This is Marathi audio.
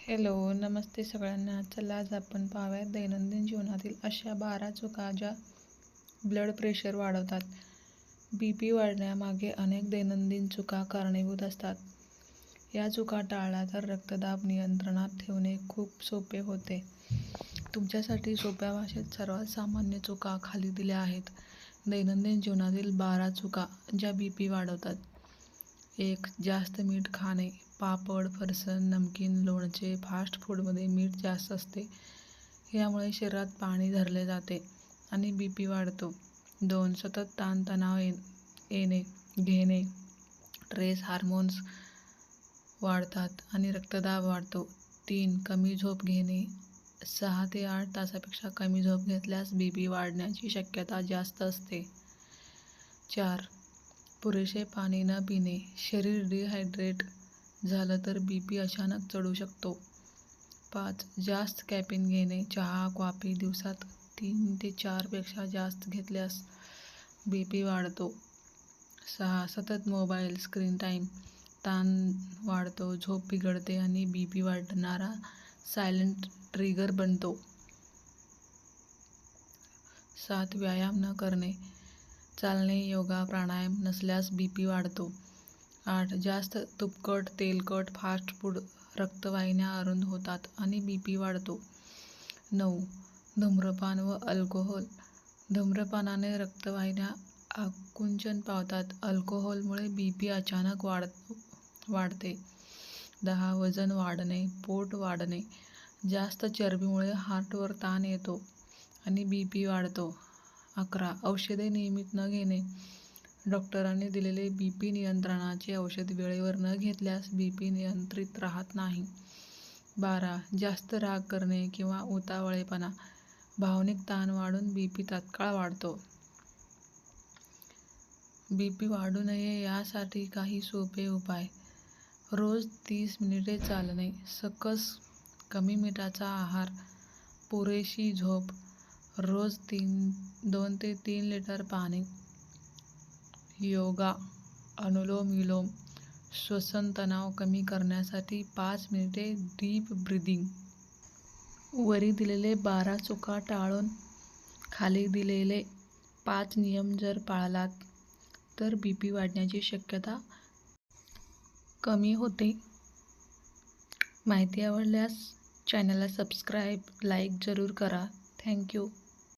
हॅलो, नमस्ते सगळ्यांना. चला आज आपण पाहूयात दैनंदिन जीवनातील अशा 12 चुका ज्या ब्लड प्रेशर वाढवतात. BP वाढण्यामागे अनेक दैनंदिन चुका कारणीभूत असतात. या चुका टाळल्या तर रक्तदाब नियंत्रणात ठेवणे खूप सोपे होते. तुमच्यासाठी सोप्या भाषेत सर्वात सामान्य चुका खाली दिल्या आहेत. दैनंदिन जीवनातील 12 चुका ज्या BP वाढवतात. 1. जास्त मीठ खाणे. पापड, फरसाण, नमकीन, लोणचे, फास्ट फूडमध्ये मीठ जास्त असते. यामुळे शरीरात पाणी धरले जाते आणि BP वाढतो. 2. सतत ताणतणाव घेणे. स्ट्रेस हार्मोन्स वाढतात आणि रक्तदाब वाढतो. 3. कमी झोप घेणे. 6 ते 8 तासापेक्षा कमी झोप घेतल्यास BP वाढण्याची शक्यता जास्त असते. 4. पुरेसे पाणी न पिणे. शरीर डिहायड्रेट झालं तर BP अचानक चढू शकतो. 5. जास्त कॅफीन घेणे. चहा, कॉफी दिवसात 3 ते 4 पेक्षा जास्त घेतल्यास BP वाढतो. 6. सतत मोबाईल स्क्रीन टाईम. ताण वाढतो, झोप बिघडते आणि BP वाढणारा सायलेंट ट्रिगर बनतो. 7. व्यायाम न करणे. चालणे, योगा, प्राणायाम नसल्यास BP वाढतो. 8. जास्त तुपकट, तेलकट फास्ट फूड. रक्तवाहिन्या अरुंद होतात आणि BP वाढतो. 9. धूम्रपान व अल्कोहोल. धूम्रपानाने रक्तवाहिन्या आकुंचन पावतात. अल्कोहोलमुळे BP अचानक वाढते. 10. वजन वाढणे, पोट वाढणे. जास्त चरबीमुळे हार्टवर ताण येतो आणि BP वाढतो. 11. औषधे नियमित न घेणे. डॉक्टरांनी दिलेले BP नियंत्रणाचे औषध वेळेवर न घेतल्यास BP नियंत्रित राहत नाही. 12. जास्त राग करणे किंवा उतावळेपणा. भावनिक ताण वाढून BP तात्काळ वाढतो. BP वाढू नये यासाठी काही सोपे उपाय. रोज 30 मिनिटे चालणे. सकस कमी मिठाचा आहार. पुरेशी झोप. रोज 2 ते 3 लिटर पाणी. योगा, अनुलोम विलोम. श्वसन तणाव कमी करण्यासाठी 5 मिनिटे डीप ब्रीदिंग. वरी दिलेले 12 चुका टाळून खाली दिलेले 5 नियम जर पाळलात तर BP वाढण्याची शक्यता कमी होते. माहिती आवडल्यास चॅनलला सबस्क्राईब, लाईक जरूर करा. थँक्यू.